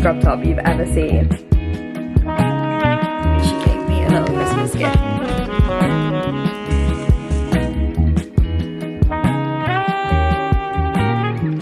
scrub top you've ever seen. She gave me a little Christmas gift.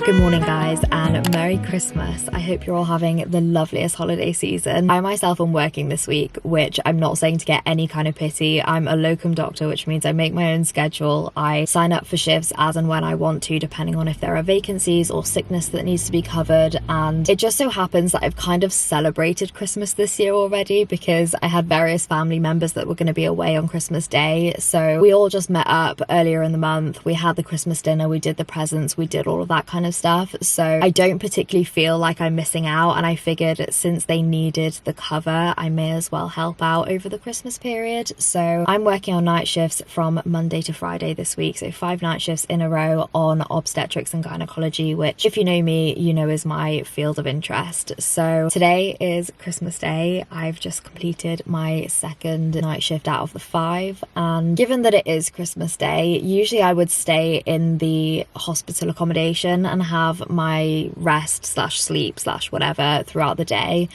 Good morning guys, and Merry Christmas. I hope you're all having the loveliest holiday season. I myself am working this week, which I'm not saying to get any kind of pity. I'm a locum doctor, which means I make my own schedule. I sign up for shifts as and when I want to, depending on if there are vacancies or sickness that needs to be covered. And it just so happens that I've kind of celebrated Christmas this year already, because I had various family members that were going to be away on Christmas Day. So we all just met up earlier in the month. We had the Christmas dinner, we did the presents, we did all of that kind of stuff. So I don't particularly feel like I'm missing out, and I figured since they needed the cover, I may as well help out over the Christmas period. So I'm working on night shifts from Monday to Friday this week, so 5 night shifts in a row on obstetrics and gynecology, which if you know me, you know is my field of interest. So today is Christmas Day. I've just completed my 2nd night shift out of the 5, and given that it is Christmas Day, usually I would stay in the hospital accommodation and have my rest slash sleep slash whatever throughout the day.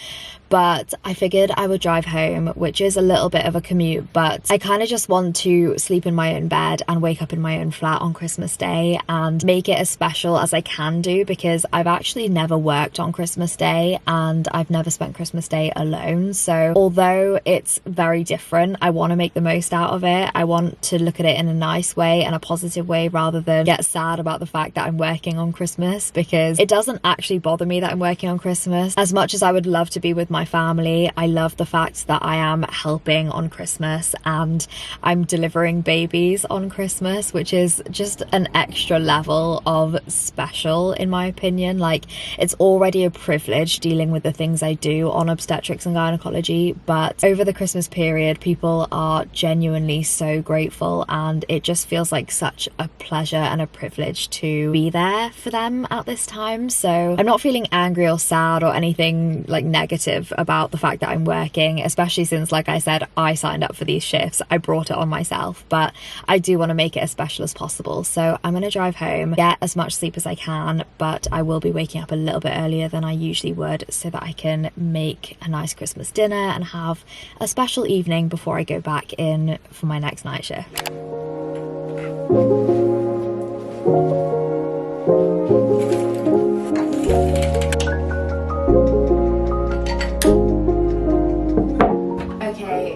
But I figured I would drive home, which is a little bit of a commute, but I kind of just want to sleep in my own bed and wake up in my own flat on Christmas Day and make it as special as I can do, because I've actually never worked on Christmas Day and I've never spent Christmas Day alone. So although it's very different, I want to make the most out of it. I want to look at it in a nice way and a positive way, rather than get sad about the fact that I'm working on Christmas, because it doesn't actually bother me that I'm working on Christmas. As much as I would love to be with my family, I love the fact that I am helping on Christmas and I'm delivering babies on Christmas, which is just an extra level of special in my opinion. Like, it's already a privilege dealing with the things I do on obstetrics and gynecology, but over the Christmas period people are genuinely so grateful, and it just feels like such a pleasure and a privilege to be there for them at this time. So I'm not feeling angry or sad or anything like negative about the fact that I'm working, especially since, like I said, I signed up for these shifts. I brought it on myself, but I do want to make it as special as possible. So I'm going to drive home, get as much sleep as I can, but I will be waking up a little bit earlier than I usually would so that I can make a nice Christmas dinner and have a special evening before I go back in for my next night shift.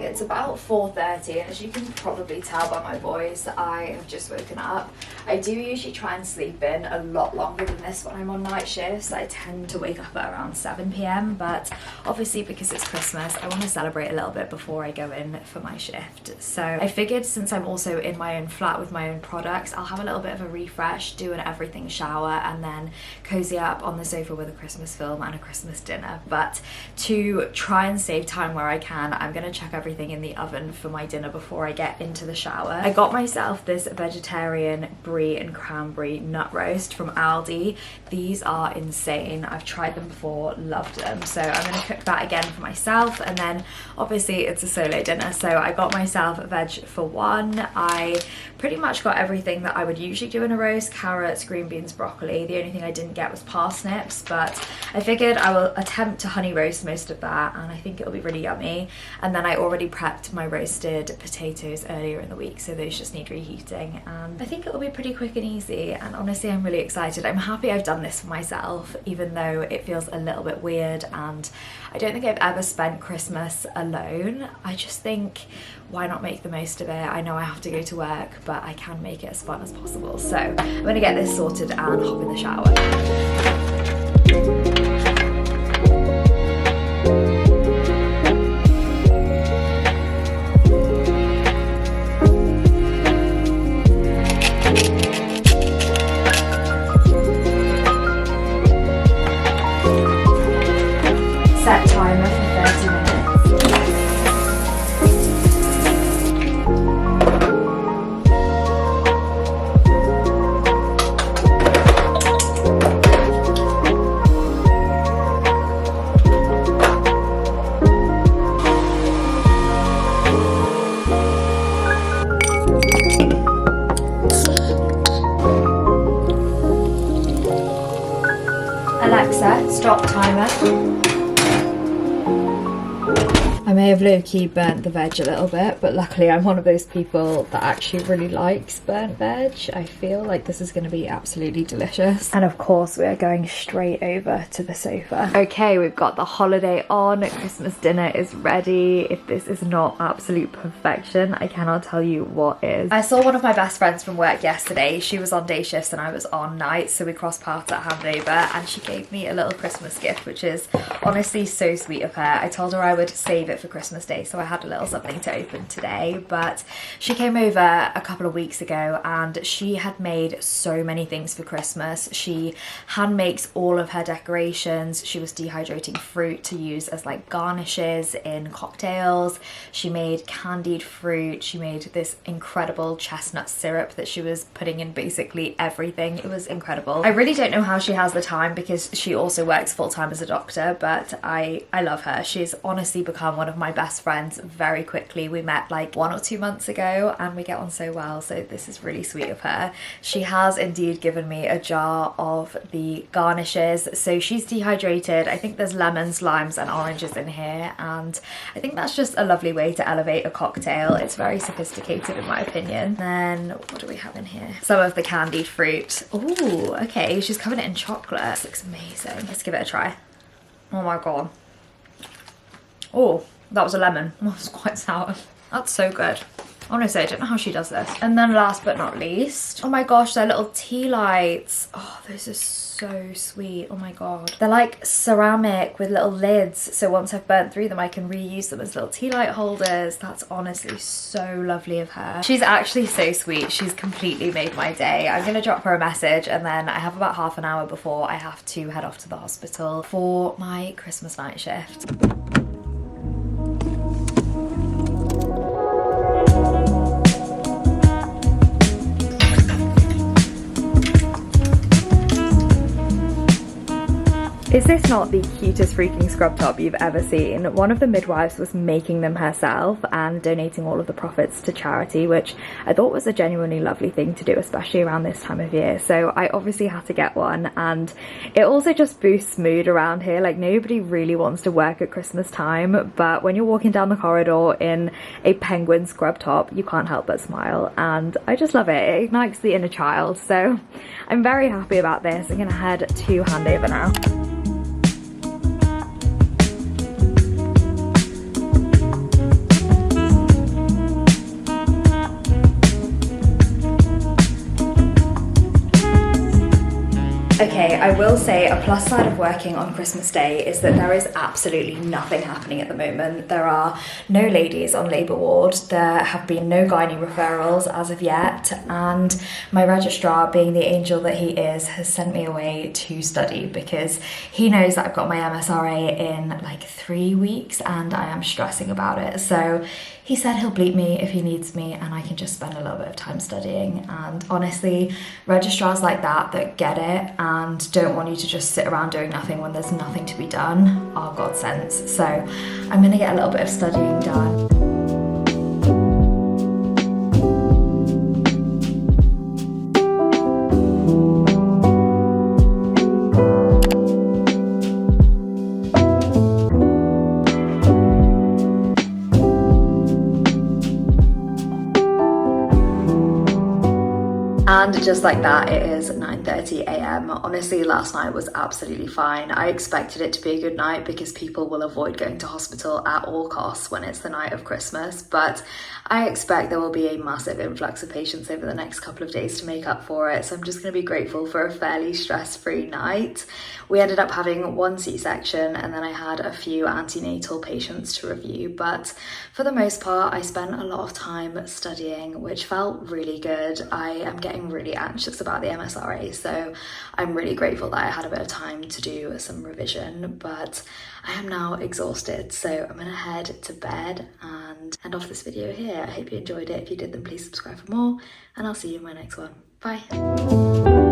It's about 4:30, and as you can probably tell by my voice, I have just woken up. I do usually try and sleep in a lot longer than this when I'm on night shifts. I tend to wake up at around 7 p.m, but obviously because it's Christmas, I want to celebrate a little bit before I go in for my shift. So I figured, since I'm also in my own flat with my own products, I'll have a little bit of a refresh, do an everything shower, and then cozy up on the sofa with a Christmas film and a Christmas dinner. But to try and save time where I can, I'm going to chuck everything in the oven for my dinner before I get into the shower. I got myself this vegetarian brie and cranberry nut roast from Aldi. These are insane. I've tried them before, loved them. So I'm going to cook that again for myself, and then obviously it's a solo dinner, so I got myself veg for one. I pretty much got everything that I would usually do in a roast: carrots, green beans, broccoli. The only thing I didn't get was parsnips, but I figured I will attempt to honey roast most of that, and I think it'll be really yummy. And then I already prepped my roasted potatoes earlier in the week, so those just need reheating, and I think it'll be pretty quick and easy. And honestly, I'm really excited. I'm happy I've done this for myself, even though it feels a little bit weird, and I don't think I've ever spent Christmas alone. I just think, why not make the most of it? I know I have to go to work, but I can make it as fun as possible. So I'm gonna get this sorted and hop in the shower. Set timer for 30 minutes. I may have low-key burnt the veg a little bit, but luckily I'm one of those people that actually really likes burnt veg. I feel like this is going to be absolutely delicious. And of course we are going straight over to the sofa. Okay, we've got the holiday on. Christmas dinner is ready. If this is not absolute perfection, I cannot tell you what is. I saw one of my best friends from work yesterday. She was on day shifts and I was on nights, so we crossed paths at handover, and she gave me a little Christmas gift, which is honestly so sweet of her. I told her I would save it for Christmas Day, so I had a little something to open today, but she came over a couple of weeks ago and she had made so many things for Christmas. She hand makes all of her decorations. She was dehydrating fruit to use as like garnishes in cocktails. She made candied fruit. She made this incredible chestnut syrup that she was putting in basically everything. It was incredible. I really don't know how she has the time because she also works full-time as a doctor, but I love her. She's honestly become one of my best friends very quickly. We met like 1 or 2 months ago and we get on so well, so this is really sweet of her. She has indeed given me a jar of the garnishes. So she's dehydrated. I think there's lemons, limes and oranges in here, and I think that's just a lovely way to elevate a cocktail. It's very sophisticated in my opinion. Then what do we have in here? Some of the candied fruit. Oh, okay, she's covered it in chocolate. This looks amazing. Let's give it a try. Oh my god. Oh, that was a lemon. Oh, it's quite sour. That's so good. Honestly, I don't know how she does this. And then last but not least, oh my gosh, they're little tea lights. Oh, those are so sweet. Oh my god. They're like ceramic with little lids. So once I've burnt through them, I can reuse them as little tea light holders. That's honestly so lovely of her. She's actually so sweet. She's completely made my day. I'm gonna drop her a message, and then I have about half an hour before I have to head off to the hospital for my Christmas night shift. Is this not the cutest freaking scrub top you've ever seen? One of the midwives was making them herself and donating all of the profits to charity, which I thought was a genuinely lovely thing to do, especially around this time of year. So I obviously had to get one, and it also just boosts mood around here. Like, nobody really wants to work at Christmas time, but when you're walking down the corridor in a penguin scrub top, you can't help but smile, and I just love it. It ignites the inner child, so I'm very happy about this. I'm gonna head to handover now. Okay, I will say a plus side of working on Christmas Day is that there is absolutely nothing happening at the moment. There are no ladies on labour ward, there have been no gynae referrals as of yet, and my registrar, being the angel that he is, has sent me away to study because he knows that I've got my MSRA in like 3 weeks and I am stressing about it. So he said he'll bleep me if he needs me and I can just spend a little bit of time studying. And honestly, registrars like that get it and don't want you to just sit around doing nothing when there's nothing to be done are godsends. So I'm gonna get a little bit of studying done. And just like that, it is 9:30 a.m. Honestly, last night was absolutely fine. I expected it to be a good night because people will avoid going to hospital at all costs when it's the night of Christmas, but I expect there will be a massive influx of patients over the next couple of days to make up for it, so I'm just going to be grateful for a fairly stress-free night. We ended up having 1 C-section and then I had a few antenatal patients to review, but for the most part I spent a lot of time studying, which felt really good. I am getting really anxious about the MSRA, so I'm really grateful that I had a bit of time to do some revision, but I am now exhausted, so I'm gonna head to bed and end off this video here. I hope you enjoyed it. If you did, then please subscribe for more, and I'll see you in my next one. Bye.